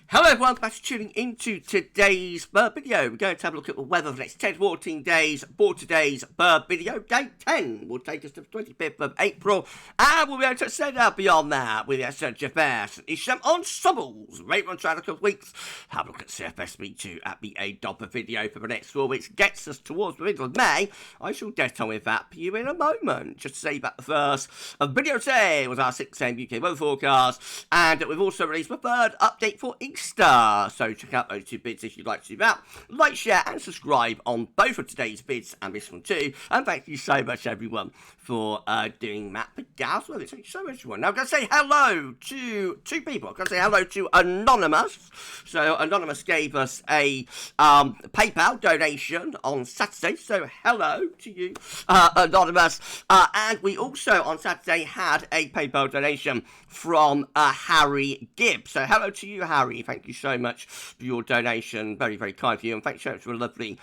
Hello everyone, thanks for tuning into today's bird video. We're going to have a look at the weather for the next 10 to 14 days for today's bird video. Day 10 will take us to the 25th of April, and we'll be able to extend out beyond that with the GFS and ECM ensembles. Rate on track a couple of weeks. Have a look at CFS V2 at the A video for the next 4 weeks. Gets us towards the middle of May. I shall get on with that for you in a moment. Just to say that the first video today was our 6 AM UK weather forecast, and we've also released the third update for Easter. So check out those two vids if you'd like to do that. Like, share and subscribe on both of today's vids and this one too. And thank you so much everyone for doing that for GavsWeatherVids. Thank you so much everyone. Now I'm going to say hello to two people. I'm going to say hello to Anonymous. So Anonymous gave us a PayPal donation on Saturday. So hello to you Anonymous. And we also on Saturday had a PayPal donation from Harry Gibb. So hello to you Harry. Thank you so much for your donation. Very, very kind of you. And thanks so much for a lovely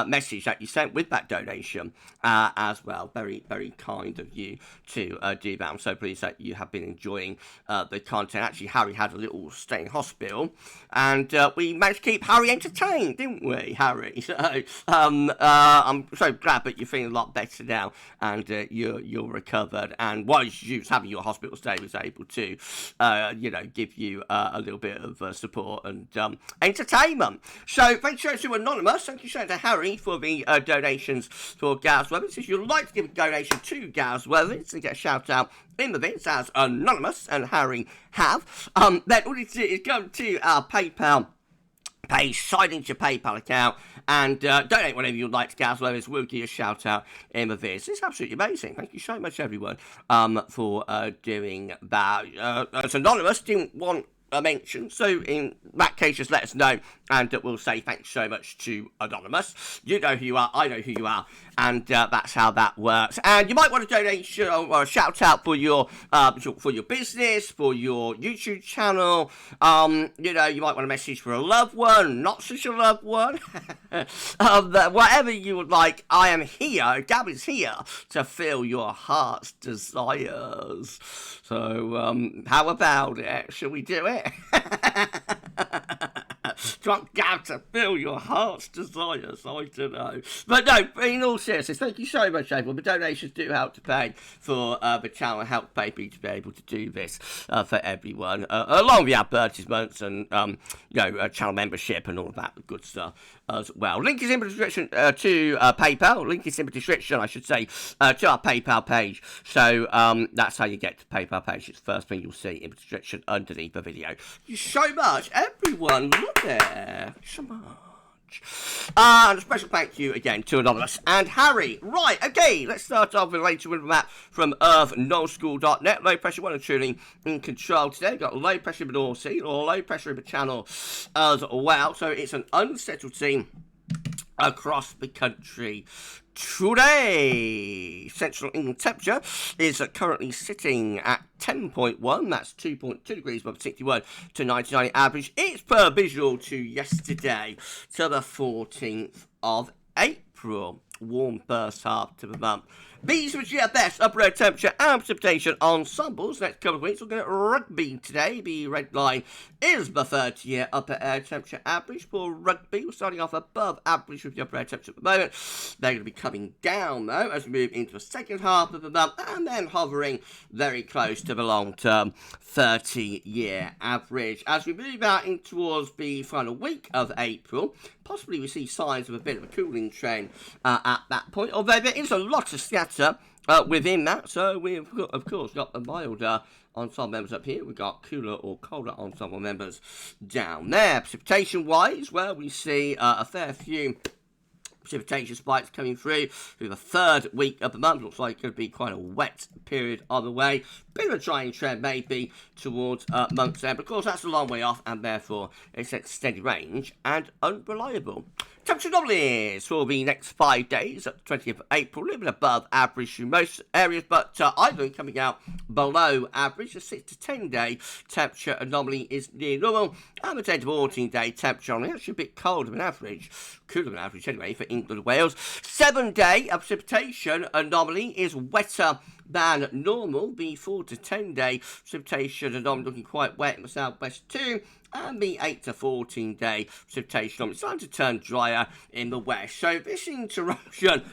message that you sent with that donation as well. Very, very kind of you to do that. I'm so pleased that you have been enjoying the content. Actually, Harry had a little stay in hospital, and we managed to keep Harry entertained, didn't we, Harry? So I'm so glad that you're feeling a lot better now, and you're recovered. And while you was having your hospital stay, was able to, give you a little bit of support and entertainment. So thank you to Anonymous. Thank you so much to Harry for the donations for GavsWeatherVids. If you'd like to give a donation to GavsWeatherVids and get a shout out in the vids as Anonymous and Harry have, then all you need to do is go to our PayPal page, sign into your PayPal account, and donate whatever you'd like to GavsWeatherVids. We'll give you a shout out in the vids. It's absolutely amazing. Thank you so much everyone for doing that. As Anonymous didn't want a mention, so in that case just let us know, and we'll say thanks so much to Anonymous. You know who you are, I know who you are, and that's how that works. And you might want a donation or a shout out for your business, for your YouTube channel. You might want a message for a loved one, not such a loved one. Whatever you would like, I am here. Gav is here to fill your heart's desires. So how about it? Shall we do it? Drunk Gav to fill your heart's desires, I don't know. But no, in all seriousness, thank you so much, everyone. The donations do help to pay for the channel and help pay me to be able to do this for everyone, along with the advertisements and, channel membership and all of that good stuff as well. Link is in the description to PayPal. Link is in the description, I should say, to our PayPal page. So that's how you get to PayPal page. It's the first thing you'll see in the description underneath the video. Thank you so much, everyone. Look there. Thank you so much. And a special thank you again to Anonymous and Harry. Right, okay, let's start off with a later with map from earthnullschool.net. Low pressure, one and truly in control today. Got low pressure in the North Sea, or low pressure in the Channel as well. So it's an unsettled scene across the country today. Central England temperature is currently sitting at 10.1. That's 2.2 degrees above 61 to 99 average. It's per visual to yesterday, to the 14th of April. Warm first half to the month. These were GFS, upper air temperature and precipitation ensembles. Next couple of weeks, looking at rugby today. The red line is the 30-year upper air temperature average for rugby. We're starting off above average with the upper air temperature at the moment. They're going to be coming down, though, as we move into the second half of the month, and then hovering very close to the long-term 30-year average. As we move out in towards the final week of April, possibly we see signs of a bit of a cooling trend at that point, although there is a lot of scatter within that. So we've of course got the milder ensemble members up here. We've got cooler or colder ensemble members down there. Precipitation wise, well, we see a fair few precipitation spikes coming through the third week of the month. Looks like it could be quite a wet period on the way. Bit of a drying trend maybe towards month's end, but of course that's a long way off, and therefore it's extended range and unreliable. Temperature anomalies for the next 5 days at the 20th of April, a little bit above average through most areas, but Ireland coming out below average. The 6 to 10 day temperature anomaly is near normal, and the 10 to 14 day temperature anomaly actually a bit colder than average, cooler than average anyway for England and Wales. 7 day precipitation anomaly is wetter than normal. The 4 4 to 10 day precipitation and I'm looking quite wet in the southwest too. And the 8 to 14 day precipitation it's starting to turn drier in the west. So this interruption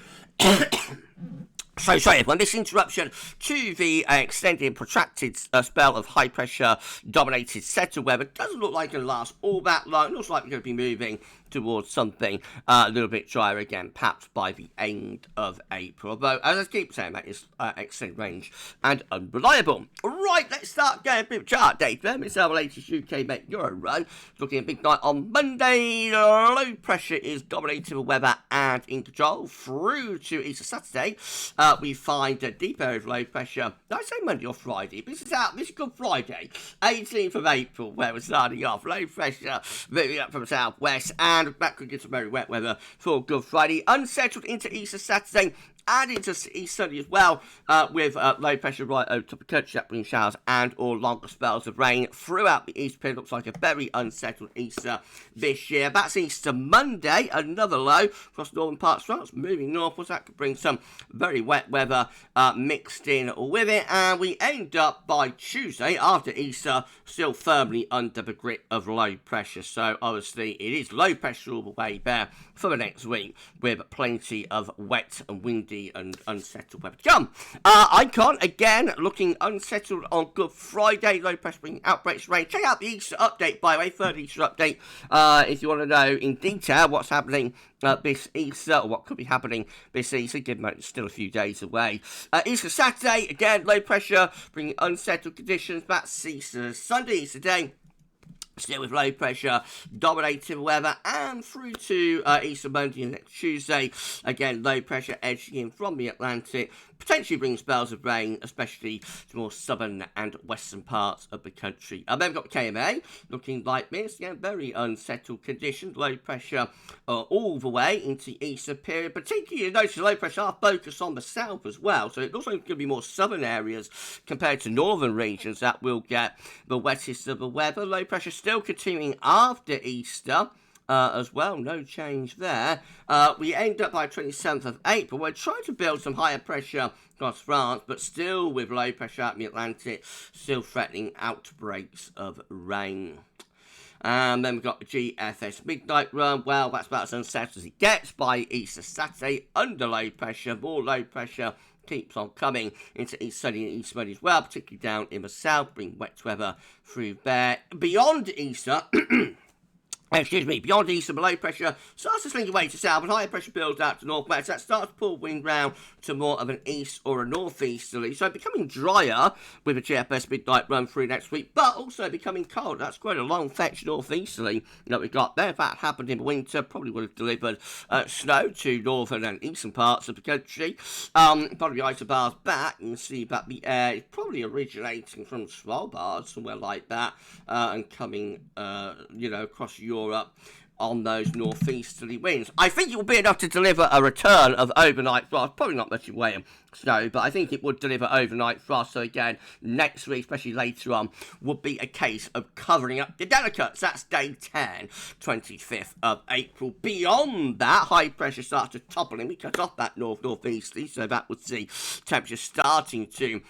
this interruption to the extended protracted spell of high pressure dominated settled weather doesn't look like it'll last all that long. It looks like we're going to be moving towards something a little bit drier again, perhaps by the end of April. Although, as I keep saying, that is extended range and unreliable. Right, let's start getting a bit of chart data. It's our latest UK Met Euro run. Looking at big night on Monday. Low pressure is dominating the weather and in control through to Easter Saturday. We find a deep area of low pressure. Did I say Monday or Friday? This is Good Friday, 18th of April, where we're starting off. Low pressure moving up from the southwest, and that could get some very wet weather for Good Friday. Unsettled into Easter Saturday and into East Sunday as well, with low pressure right over top of the country. That brings showers and or longer spells of rain throughout the east period. Looks like a very unsettled Easter this year. That's Easter Monday, another low across northern parts of France, moving northwards. That could bring some very wet weather mixed in with it, and we end up by Tuesday after Easter still firmly under the grip of low pressure. So obviously it is low pressure all the way there for the next week, with plenty of wet and windy and unsettled weather to come. Icon again looking unsettled on Good Friday. Low pressure bringing outbreaks of rain. Check out the Easter update, by the way, third Easter update, if you want to know in detail what's happening this Easter, or what could be happening this Easter, given that it's still a few days away. Easter Saturday, again, low pressure bringing unsettled conditions. That's Easter Sunday, Easter Day. Still with low pressure dominating weather, and through to Easter Monday and next Tuesday. Again, low pressure edging in from the Atlantic, potentially bring spells of rain, especially to more southern and western parts of the country. Then we've got the KMA looking like this. Again, very unsettled conditions. Low pressure all the way into Easter period. Particularly, you notice low pressure are focused on the south as well. So it looks like it's going to be more southern areas compared to northern regions that will get the wettest of the weather. Low pressure still continuing after Easter as well, no change there. We end up by 27th of April. We're trying to build some higher pressure across France, but still with low pressure out in the Atlantic, still threatening outbreaks of rain. And then we've got the GFS midnight run. Well, that's about as unsettled as it gets by Easter Saturday, under low pressure. More low pressure keeps on coming into East Sunday and East Monday as well, particularly down in the south, bring wet weather through there. Beyond Easter, beyond Easter, low pressure starts to slink away to south, and higher pressure builds out to northwest. That starts to pull wind round to more of an east or a northeasterly, so becoming drier with a GFS midnight run through next week, but also becoming cold. That's quite a long fetch northeasterly that we got there. If that happened in the winter, probably would have delivered snow to northern and eastern parts of the country. Probably isobars back. You can see that the air is probably originating from Svalbard, somewhere like that, and coming, across Europe on those northeasterly winds. I think it will be enough to deliver a return of overnight frost. Probably not much in way of snow, but I think it would deliver overnight frost. So again, next week, especially later on, would be a case of covering up the delicates. That's day 10, 25th of April. Beyond that, high pressure starts to topple in. We cut off that northeasterly, so that would see temperatures starting to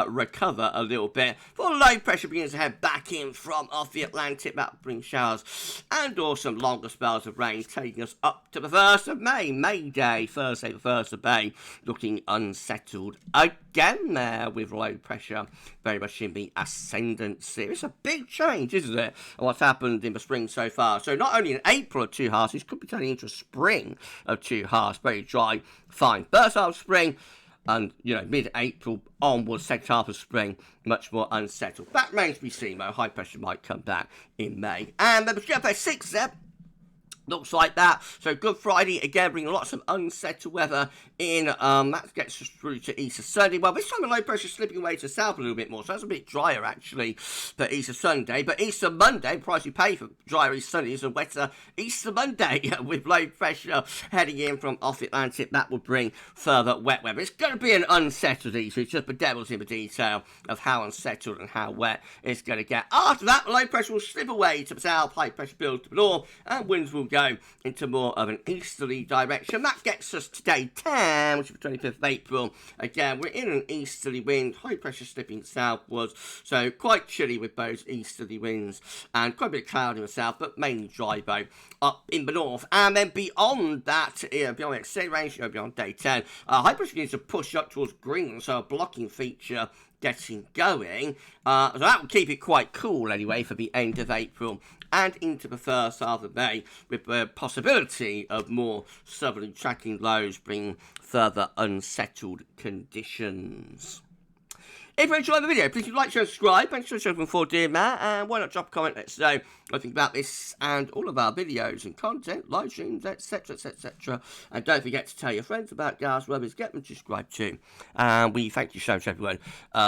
recover a little bit. For low pressure begins to head back in from off the Atlantic. That will bring showers and or some longer spells of rain, taking us up to the 1st of May. May Day, Thursday the 1st of May, looking unsettled again there with low pressure very much in the ascendancy. It's a big change, isn't it, of what's happened in the spring so far. So not only in April of two halves, this could be turning into a spring of two halves. Very dry, fine first half of spring, and, mid-April onwards, second half of spring, much more unsettled. That remains to be seen, though. High pressure might come back in May. And then the GFS 6 there. Looks like that. So Good Friday, again, bringing lots of unsettled weather in. That gets us through to Easter Sunday. Well, this time the low pressure slipping away to the south a little bit more. So that's a bit drier, actually, for Easter Sunday. But Easter Monday, the price you pay for drier Easter Sunday is a wetter Easter Monday with low pressure heading in from off the Atlantic. That will bring further wet weather. It's going to be an unsettled Easter. It's just the devil's in the detail of how unsettled and how wet it's going to get. After that, the low pressure will slip away to the south. High pressure builds to the north, and winds will go into more of an easterly direction. That gets us to day 10, which is the 25th of April. Again, we're in an easterly wind, high pressure slipping southwards, so quite chilly with those easterly winds, and quite a bit of cloud in the south, but mainly dry bow up in the north. And then beyond that, beyond the extended range, beyond day 10, high pressure begins to push up towards Greenland, so a blocking feature getting going. So that will keep it quite cool anyway for the end of April and into the first half of May, with the possibility of more southerly tracking lows bringing further unsettled conditions. If you enjoyed the video, please like, share, and subscribe. Thanks for showing for doing that. And why not drop a comment, let us know what you think about this and all of our videos and content, live streams, etc, etc. And don't forget to tell your friends about GavsWeatherVids, get them subscribed too. And we thank you so much, everyone,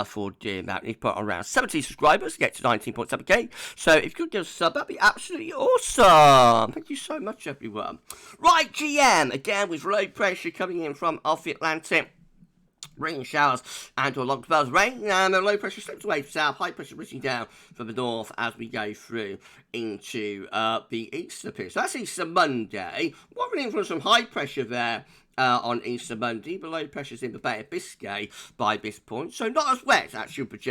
for doing that. We've put on around 70 subscribers to get to 19.7k. So if you could give us a sub, that'd be absolutely awesome. Thank you so much, everyone. Right, GM, again with low pressure coming in from off the Atlantic. Rain showers and long spells of rain, and the low pressure slips away to south, high pressure reaching down from the north as we go through into the Easter period. So that's Easter Monday. What an influence from high pressure there on Easter Monday. The low pressure's in the Bay of Biscay by this point, so not as wet actually, but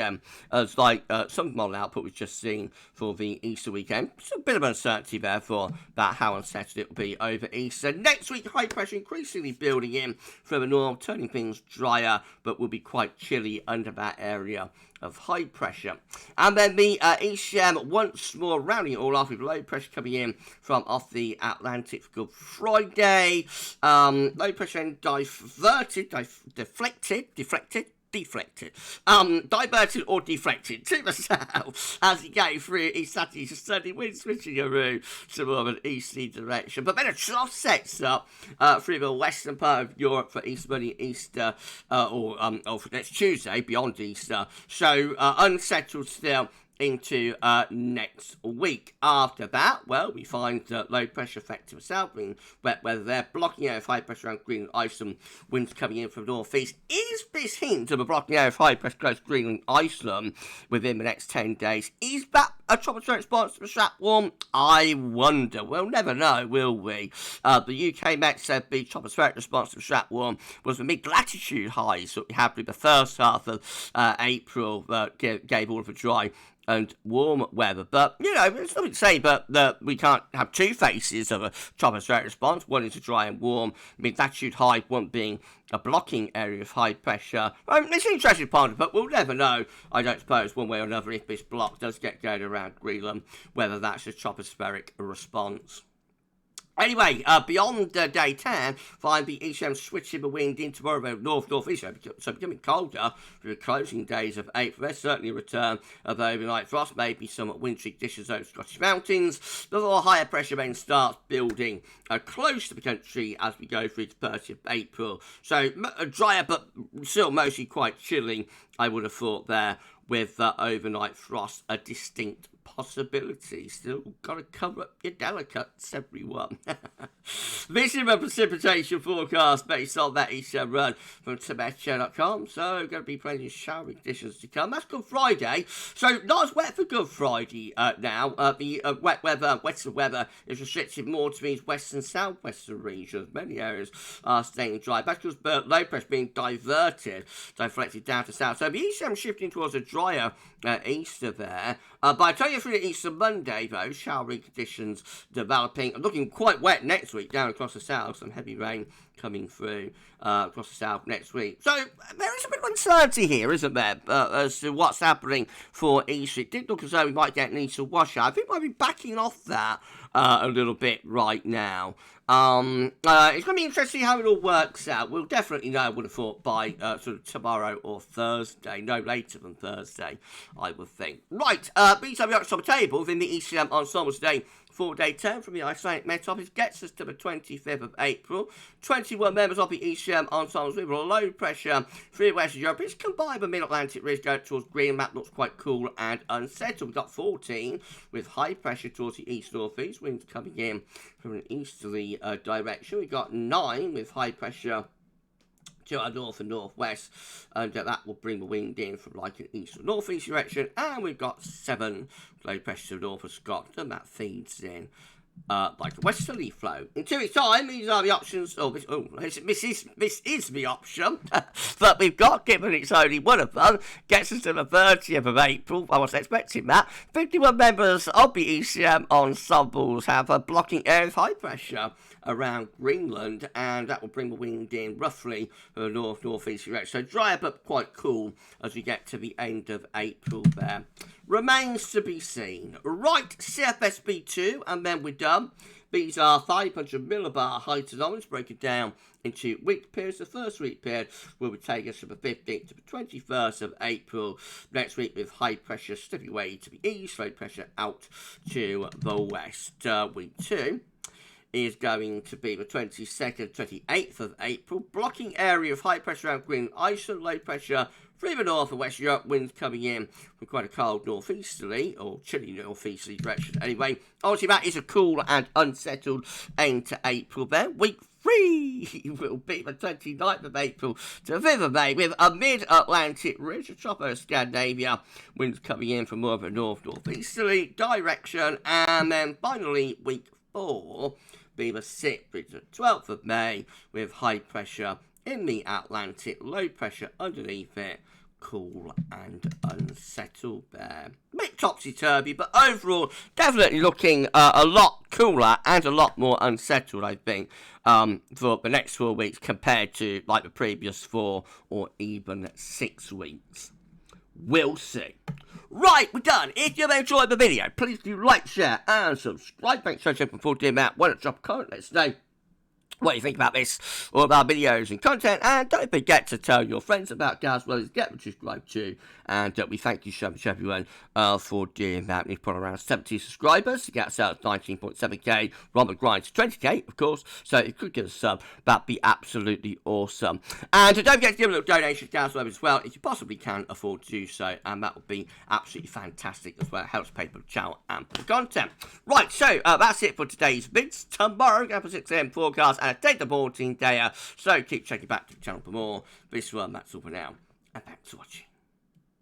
as like some model output we've just seen for the Easter weekend. It's a bit of uncertainty there for that, how unsettled it will be over Easter. Next week, high pressure increasingly building in from the north, turning things drier, but will be quite chilly under that area of high pressure. And then the ECM once more rounding it all off with low pressure coming in from off the Atlantic for Good Friday. Low pressure then diverted or deflected to the south as you go through East Saturday to Sunday, wind switching around to more of an easterly direction. But then a trough sets up through the western part of Europe for Easter Monday, Easter, or for next Tuesday, beyond Easter. So unsettled still into next week. After that, well, we find low pressure effective south wind, wet weather there, blocking out of high pressure around Greenland, Iceland, winds coming in from northeast. Is this hint of a blocking out of high pressure close to Greenland, Iceland within the next 10 days? Is that a tropospheric response to the strap warm? I wonder. We'll never know, will we? The UK Met said the tropospheric response to the strap warm was the mid-latitude highs that we had with the first half of April, gave all of the dry and warm weather. But, you know, there's nothing to say but that we can't have two faces of a tropospheric response. One is a dry and warm mid-latitude high, one being a blocking area of high pressure. It's an interesting point, but we'll never know, I don't suppose, one way or another, if this block does get going around Greenland, whether that's a tropospheric response. Anyway, beyond day 10, find the ECM switching the wind into more of a north-northeast, so becoming colder for the closing days of April. There's certainly a return of overnight frost, maybe some wintry conditions over the Scottish mountains, before higher pressure then starts building close to the country as we go through to 30th of April. So drier, but still mostly quite chilling, I would have thought there, with overnight frost, a distinct possibility. Still got to cover up your delicates, everyone. This is a precipitation forecast based on that ECM run from Tibetshare.com. So going to be plenty of showery conditions to come. That's Good Friday. So not as wet for Good Friday now. The wet weather, western weather is restricted more to these western southwestern regions. Many areas are staying dry. That's because low pressure being deflected down to south. So the ECM shifting towards a drier Easter there. By the time you're through to Easter Monday, though, showery conditions developing, looking quite wet next week down across the south. Some heavy rain coming through across the south next week. So there is a bit of uncertainty here, isn't there, as to what's happening for Easter. It did look as though we might get an Easter washout. I think we might be backing off that a little bit right now. It's going to be interesting how it all works out. We'll definitely know, I would have thought, by sort of tomorrow or Thursday. No later than Thursday, I would think. Right, meantime, we're up to the table within the ECM ensembles today. 4-day 10 from the Icelandic Met Office gets us to the 25th of April. 21 members of the ECM ensembles with a low pressure through Western Europe. It's combined with Mid-Atlantic ridge going towards Greenland. That looks quite cool and unsettled. We've got 14 with high pressure towards the east-northeast. Winds coming in from an easterly direction. We've got 9 with high pressure to our north and northwest, and that will bring the wind in from like an east or northeast direction. And we've got 7 low pressure to the north of Scotland, that feeds in like a westerly flow. In 2 weeks' time, these are the options. This is the option that we've got, given it's only one of them. Gets us to the 30th of April. I wasn't expecting that. 51 members of the ECM ensembles have a blocking area of high pressure around Greenland, and that will bring the wind in roughly the north-northeast direction. So dry up quite cool as we get to the end of April there. Remains to be seen. Right, CFS V2, and then we're done. These are 500 millibar height anomalies, broken down into week periods. The first week period will take us from the 15th to the 21st of April. Next week with high pressure slipping away to the east, low pressure out to the west. Week 2 is going to be the 22nd, 28th of April. Blocking area of high pressure around Greenland, Iceland, low pressure through the north and west Europe, winds coming in from quite a cold northeasterly, or chilly northeasterly direction. Anyway, obviously that is a cool and unsettled end to April there. Week 3 will be the 29th of April to the 5th of May with a mid-Atlantic ridge, a tropical of Scandinavia, winds coming in from more of a north-northeasterly direction. And then finally, week 4 be the 6th to the 12th of May with high pressure in the Atlantic, low pressure underneath it, cool and unsettled there. A bit topsy-turvy, but overall, definitely looking a lot cooler and a lot more unsettled, I think, for the next 4 weeks compared to like the previous 4 or even 6 weeks. We'll see. Right, we're done. If you've enjoyed the video, please do like, share, and subscribe. Thanks so much for doing that. Why not drop a comment? Let us know what you think about this, all of our videos and content, and don't forget to tell your friends about GavsWeatherVids, get them to subscribe too, and we thank you so much everyone for doing that. We've put around 70 subscribers to get ourselves 19.7k, we're on the grind to 20k of course, so if you could give us a sub, that'd be absolutely awesome. And don't forget to give a little donation to GavsWeatherVids as well, if you possibly can afford to do so, and that would be absolutely fantastic as well. It helps pay for the channel and for the content. Right, so that's it for today's vids. Tomorrow we're going for 6 AM forecast and a day the 14th day, so keep checking back to the channel for more. This one, that's all for now, and thanks for watching.